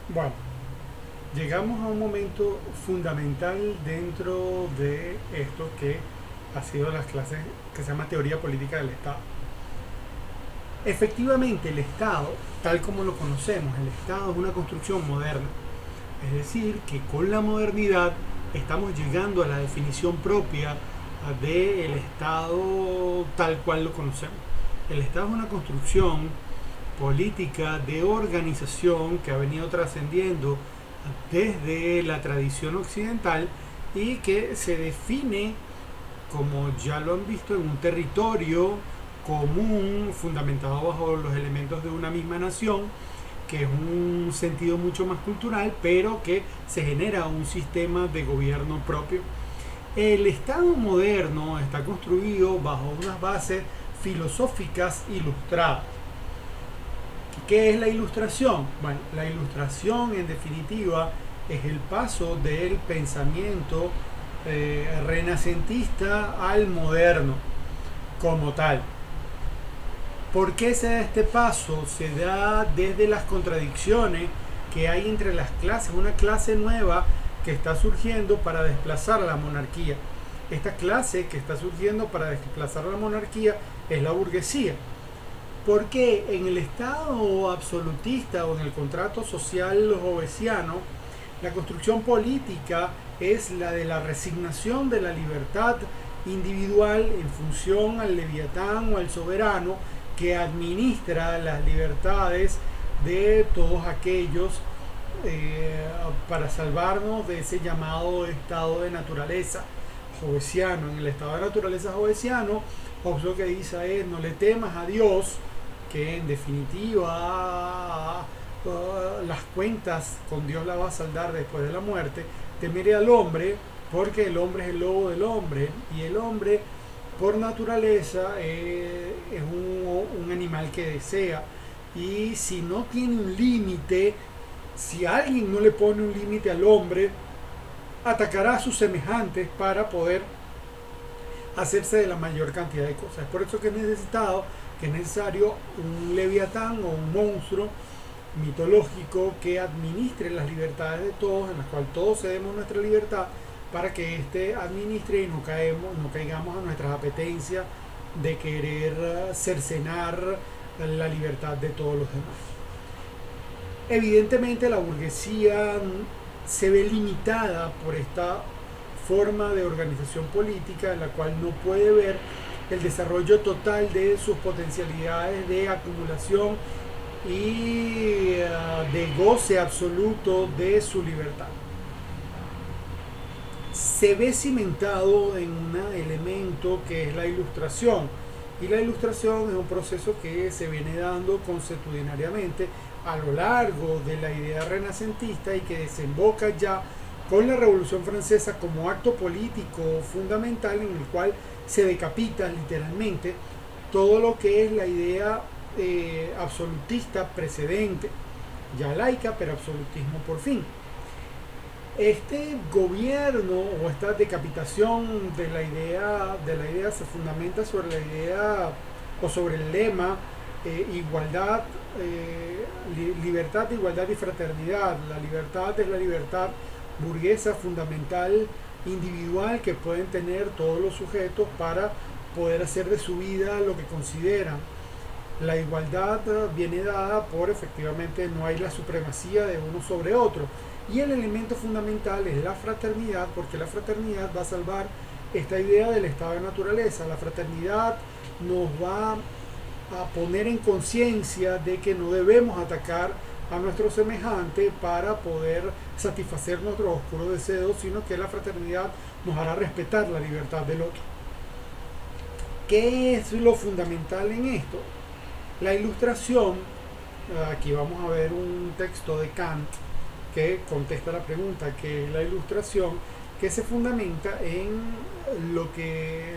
Bueno, llegamos a un momento fundamental dentro de esto que ha sido las clases que se llama teoría política del Estado. Efectivamente, el Estado, tal como lo conocemos, el Estado es una construcción moderna. Es decir, que con la modernidad estamos llegando a la definición propia del Estado tal cual lo conocemos. El Estado es una construcción política de organización que ha venido trascendiendo desde la tradición occidental y que se define, como ya lo han visto, en un territorio común fundamentado bajo los elementos de una misma nación, que es un sentido mucho más cultural, pero que se genera un sistema de gobierno propio. El Estado moderno está construido bajo unas bases filosóficas ilustradas. ¿Qué es la ilustración? Bueno, la ilustración en definitiva es el paso del pensamiento renacentista al moderno como tal. ¿Por qué se da este paso? Se da desde las contradicciones que hay entre las clases, una clase nueva que está surgiendo para desplazar a la monarquía. Esta clase que está surgiendo para desplazar a la monarquía es la burguesía. Porque en el Estado absolutista o en el contrato social hobbesiano, la construcción política es la de la resignación de la libertad individual en función al leviatán o al soberano que administra las libertades de todos aquellos para salvarnos de ese llamado estado de naturaleza hobbesiano. En el estado de naturaleza hobbesiano, Hobbes lo que dice es: no le temas a Dios, que en definitiva las cuentas con Dios las va a saldar después de la muerte. Temeré al hombre, porque el hombre es el lobo del hombre, y el hombre por naturaleza es un animal que desea, y si no tiene un límite, si alguien no le pone un límite al hombre, atacará a sus semejantes para poder hacerse de la mayor cantidad de cosas. Es por eso que es necesario un leviatán o un monstruo mitológico que administre las libertades de todos, en las cuales todos cedemos nuestra libertad para que éste administre y no caigamos a nuestras apetencias de querer cercenar la libertad de todos los demás. Evidentemente la burguesía se ve limitada por esta forma de organización política en la cual no puede ver el desarrollo total de sus potencialidades de acumulación y de goce absoluto de su libertad. Se ve cimentado en un elemento que es la ilustración, y la ilustración es un proceso que se viene dando consuetudinariamente a lo largo de la idea renacentista y que desemboca ya con la Revolución Francesa como acto político fundamental en el cual se decapita literalmente todo lo que es la idea absolutista precedente, ya laica, pero absolutismo por fin. Este gobierno o esta decapitación de la idea se fundamenta sobre la idea o sobre el lema igualdad, libertad, igualdad y fraternidad. La libertad es la libertad burguesa fundamental individual que pueden tener todos los sujetos para poder hacer de su vida lo que consideran. La igualdad viene dada por, efectivamente, no hay la supremacía de uno sobre otro. Y el elemento fundamental es la fraternidad, porque la fraternidad va a salvar esta idea del estado de naturaleza. La fraternidad nos va a poner en conciencia de que no debemos atacar a nuestro semejante para poder satisfacer nuestros oscuros deseos, sino que la fraternidad nos hará respetar la libertad del otro. ¿Qué es lo fundamental en esto? La ilustración, aquí vamos a ver un texto de Kant que contesta la pregunta ¿qué es la ilustración?, que se fundamenta en lo que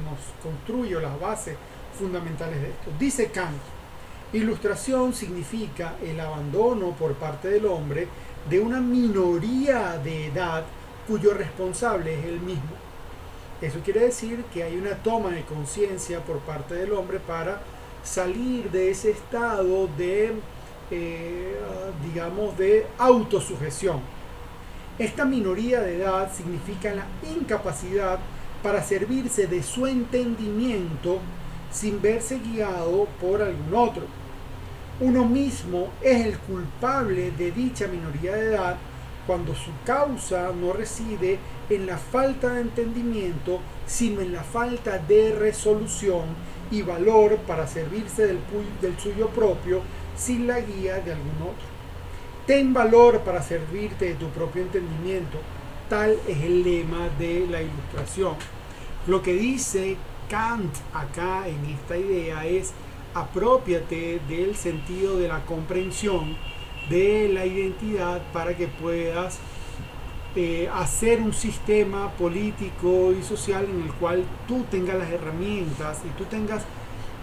nos construye, las bases fundamentales de esto. Dice Kant: ilustración significa el abandono por parte del hombre de una minoría de edad cuyo responsable es él mismo. Eso quiere decir que hay una toma de conciencia por parte del hombre para salir de ese estado de digamos, de autosujeción. Esta minoría de edad significa la incapacidad para servirse de su entendimiento sin verse guiado por algún otro. Uno mismo es el culpable de dicha minoría de edad cuando su causa no reside en la falta de entendimiento, sino en la falta de resolución y valor para servirse del suyo propio sin la guía de algún otro. Ten valor para servirte de tu propio entendimiento. Tal es el lema de la Ilustración. Lo que dice Kant acá en esta idea es: aprópiate del sentido de la comprensión de la identidad para que puedas hacer un sistema político y social en el cual tú tengas las herramientas y tú tengas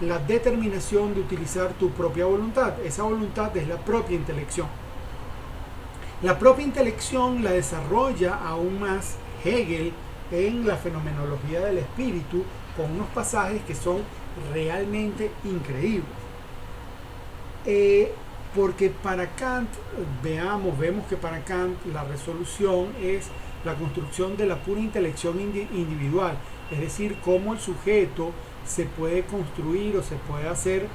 la determinación de utilizar tu propia voluntad. Esa voluntad es la propia intelección. La propia intelección la desarrolla aún más Hegel en la fenomenología del espíritu, con unos pasajes que son realmente increíbles. Porque para Kant, vemos que para Kant la resolución es la construcción de la pura intelección individual, es decir, cómo el sujeto se puede construir o se puede hacer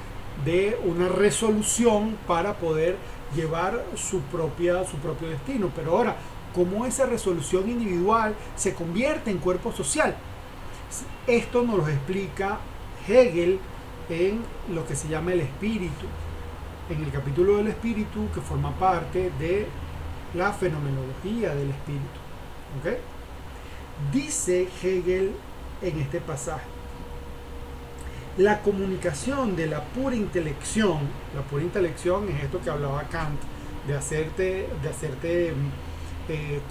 de una resolución para poder llevar su propio destino. Pero ahora, cómo esa resolución individual se convierte en cuerpo social. Esto nos lo explica Hegel en lo que se llama el espíritu, en el capítulo del espíritu que forma parte de la fenomenología del espíritu. ¿Okay? Dice Hegel en este pasaje: la comunicación de la pura intelección es esto que hablaba Kant, de hacerte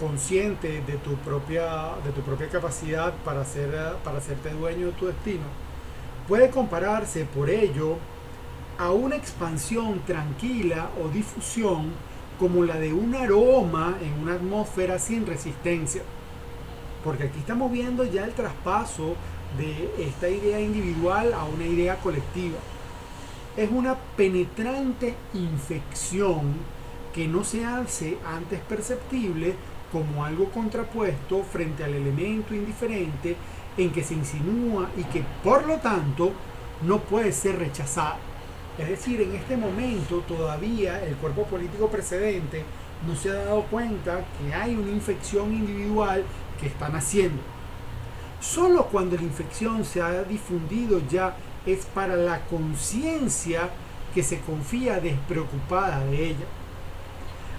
consciente de tu propia capacidad para hacerte dueño de tu destino, puede compararse por ello a una expansión tranquila o difusión como la de un aroma en una atmósfera sin resistencia. Porque aquí estamos viendo ya el traspaso de esta idea individual a una idea colectiva. Es una penetrante infección que no se hace antes perceptible como algo contrapuesto frente al elemento indiferente en que se insinúa y que por lo tanto no puede ser rechazado. Es decir, en este momento todavía el cuerpo político precedente no se ha dado cuenta que hay una infección individual que están haciendo. Solo cuando la infección se ha difundido ya es para la conciencia que se confía despreocupada de ella.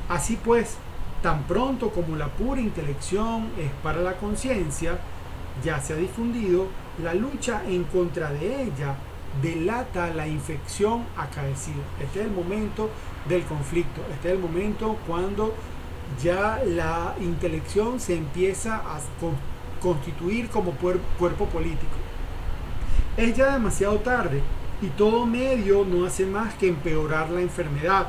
Así pues, tan pronto como la pura intelección es para la conciencia, ya se ha difundido, la lucha en contra de ella delata la infección acaecida. Este es el momento del conflicto, este es el momento cuando ya la intelección se empieza a constituir como cuerpo político. Es ya demasiado tarde y todo medio no hace más que empeorar la enfermedad,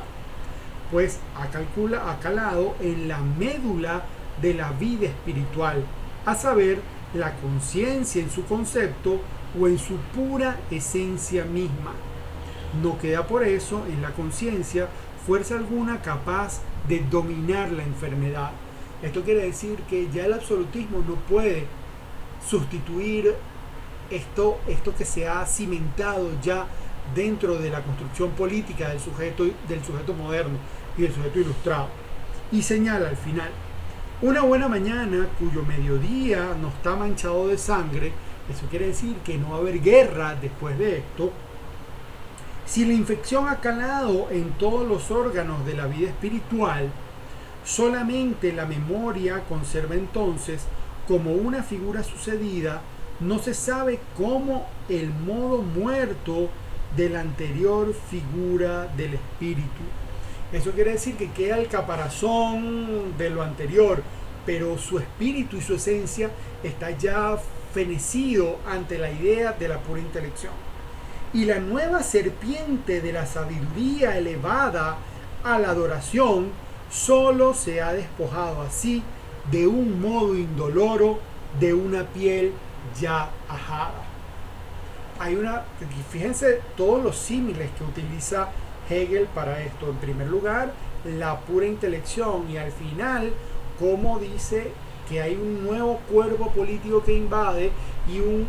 pues ha calado en la médula de la vida espiritual, a saber, la conciencia en su concepto o en su pura esencia misma. No queda por eso en la conciencia fuerza alguna capaz de dominar la enfermedad. Esto quiere decir que ya el absolutismo no puede sustituir esto que se ha cimentado ya dentro de la construcción política del sujeto moderno y del sujeto ilustrado. Y señala al final: una buena mañana cuyo mediodía no está manchado de sangre. Eso quiere decir que no va a haber guerra después de esto. Si la infección ha calado en todos los órganos de la vida espiritual, solamente la memoria conserva entonces como una figura sucedida, no se sabe cómo, el modo muerto de la anterior figura del espíritu. Eso quiere decir que queda el caparazón de lo anterior, pero su espíritu y su esencia está ya fenecido ante la idea de la pura intelección. Y la nueva serpiente de la sabiduría elevada a la adoración solo se ha despojado así de un modo indoloro de una piel ya ajada. Fíjense todos los símiles que utiliza Hegel para esto? En primer lugar, la pura intelección, y al final, cómo dice que hay un nuevo cuerpo político que invade y un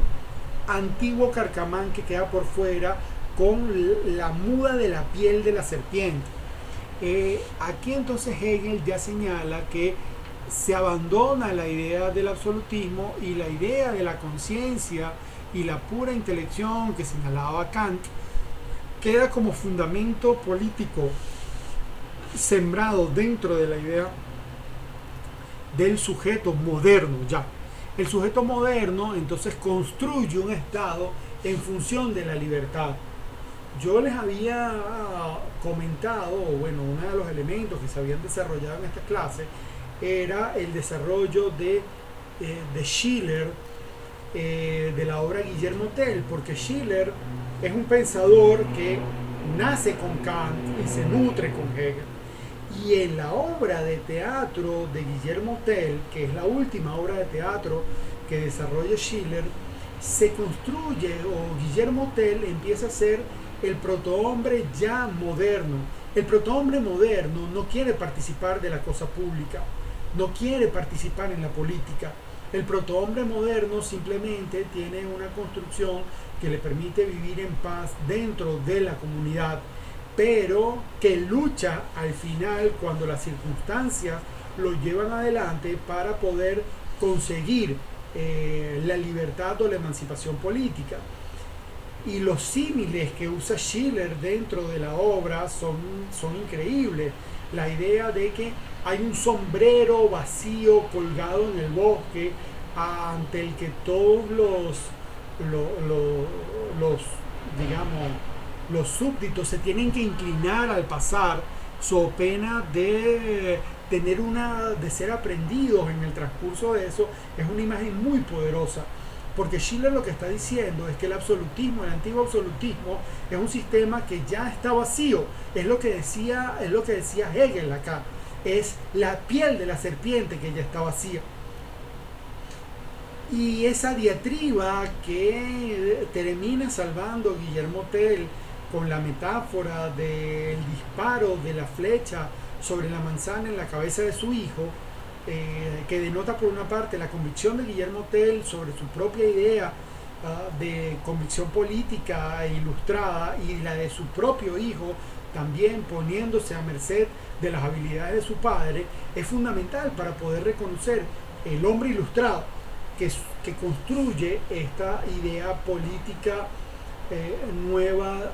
antiguo carcamán que queda por fuera con la muda de la piel de la serpiente. Aquí entonces Hegel ya señala que se abandona la idea del absolutismo y la idea de la conciencia y la pura intelección que señalaba Kant queda como fundamento político sembrado dentro de la idea del sujeto moderno ya. El sujeto moderno entonces construye un Estado en función de la libertad. Yo les había comentado, bueno, uno de los elementos que se habían desarrollado en esta clase era el desarrollo de Schiller, de la obra Guillermo Tell, porque Schiller es un pensador que nace con Kant y se nutre con Hegel. Y en la obra de teatro de Guillermo Tell, que es la última obra de teatro que desarrolla Schiller, se construye, o Guillermo Tell empieza a ser el protohombre ya moderno. El protohombre moderno no quiere participar de la cosa pública, no quiere participar en la política. El protohombre moderno simplemente tiene una construcción que le permite vivir en paz dentro de la comunidad, pero que lucha al final cuando las circunstancias lo llevan adelante para poder conseguir la libertad o la emancipación política. Y los símiles que usa Schiller dentro de la obra son increíbles. La idea de que hay un sombrero vacío colgado en el bosque ante el que todos los súbditos se tienen que inclinar al pasar, so pena de de ser aprendidos en el transcurso de eso. Es una imagen muy poderosa, porque Schiller lo que está diciendo es que el absolutismo, el antiguo absolutismo, es un sistema que ya está vacío. Es lo que decía Hegel acá. Es la piel de la serpiente que ya está vacía. Y esa diatriba que termina salvando Guillermo Tell con la metáfora del disparo de la flecha sobre la manzana en la cabeza de su hijo, que denota por una parte la convicción de Guillermo Tell sobre su propia idea de convicción política e ilustrada, y la de su propio hijo también poniéndose a merced de las habilidades de su padre, es fundamental para poder reconocer el hombre ilustrado que construye esta idea política nueva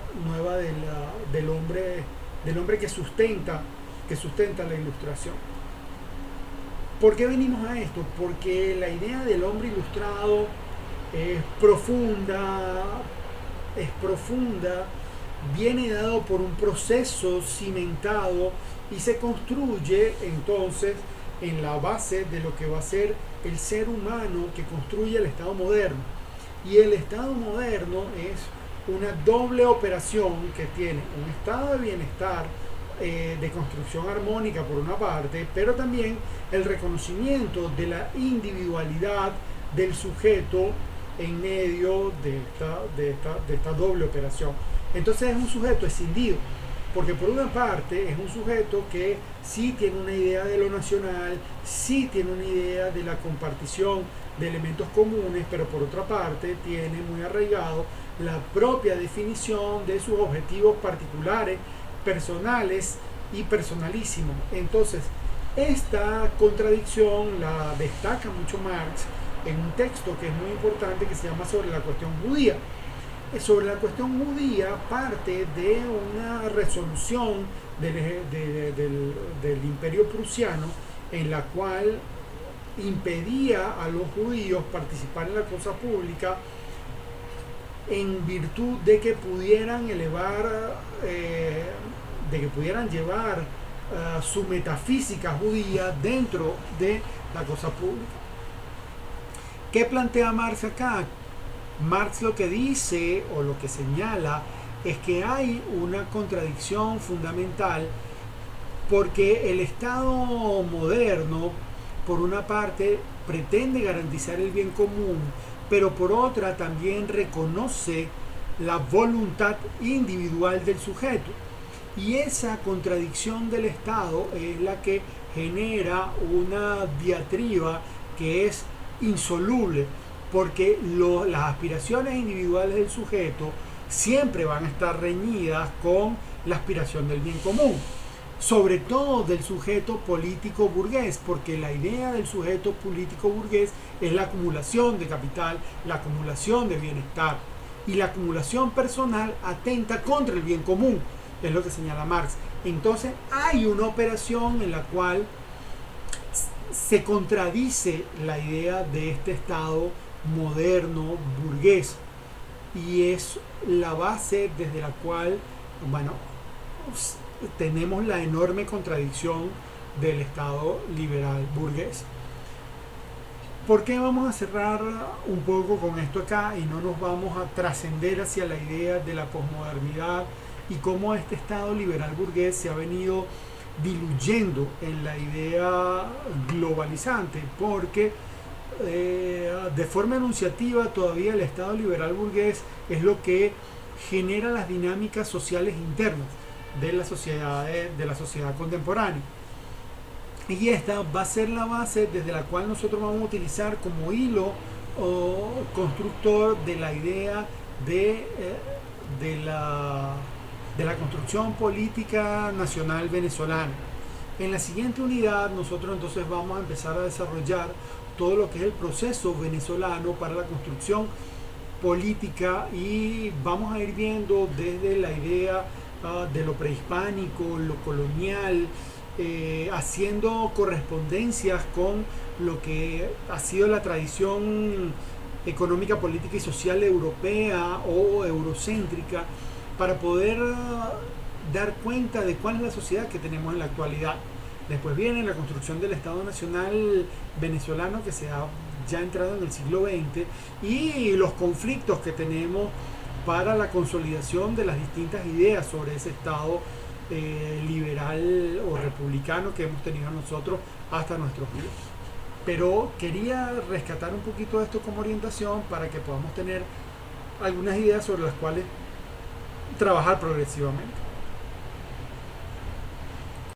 del hombre que sustenta la ilustración. ¿Por qué venimos a esto? Porque la idea del hombre ilustrado es profunda, viene dado por un proceso cimentado y se construye entonces en la base de lo que va a ser el ser humano que construye el Estado moderno. Y el Estado moderno es una doble operación que tiene un estado de bienestar, de construcción armónica por una parte, pero también el reconocimiento de la individualidad del sujeto en medio de esta doble operación. Entonces es un sujeto escindido, porque por una parte es un sujeto que sí tiene una idea de lo nacional, sí tiene una idea de la compartición de elementos comunes, pero por otra parte tiene muy arraigado la propia definición de sus objetivos particulares, personales y personalísimos. Entonces, esta contradicción la destaca mucho Marx en un texto que es muy importante, que se llama Sobre la cuestión judía. Sobre la cuestión judía parte de una resolución del Imperio Prusiano, en la cual impedía a los judíos participar en la cosa pública en virtud de que pudieran llevar su metafísica judía dentro de la cosa pública. ¿Qué plantea Marx acá? Marx lo que dice o lo que señala es que hay una contradicción fundamental, porque el Estado moderno, por una parte, pretende garantizar el bien común, pero por otra también reconoce la voluntad individual del sujeto. Y esa contradicción del Estado es la que genera una diatriba que es insoluble, porque las aspiraciones individuales del sujeto siempre van a estar reñidas con la aspiración del bien común, sobre todo del sujeto político burgués, porque la idea del sujeto político burgués es la acumulación de capital, la acumulación de bienestar, y la acumulación personal atenta contra el bien común, es lo que señala Marx. Entonces hay una operación en la cual se contradice la idea de este Estado moderno, burgués, y es la base desde la cual, bueno, tenemos la enorme contradicción del Estado liberal burgués. ¿Por qué vamos a cerrar un poco con esto acá y no nos vamos a trascender hacia la idea de la posmodernidad y cómo este Estado liberal burgués se ha venido diluyendo en la idea globalizante? Porque de forma enunciativa todavía el Estado liberal burgués es lo que genera las dinámicas sociales internas de la sociedad contemporánea. Y esta va a ser la base desde la cual nosotros vamos a utilizar como hilo o constructor de la idea de la construcción política nacional venezolana. En la siguiente unidad nosotros entonces vamos a empezar a desarrollar todo lo que es el proceso venezolano para la construcción política, y vamos a ir viendo desde la idea de lo prehispánico, lo colonial, haciendo correspondencias con lo que ha sido la tradición económica, política y social europea o eurocéntrica, para poder dar cuenta de cuál es la sociedad que tenemos en la actualidad. Después viene la construcción del Estado Nacional venezolano, que se ha ya entrado en el siglo XX, y los conflictos que tenemos para la consolidación de las distintas ideas sobre ese Estado liberal o republicano que hemos tenido nosotros hasta nuestros días. Pero quería rescatar un poquito de esto como orientación para que podamos tener algunas ideas sobre las cuales trabajar progresivamente.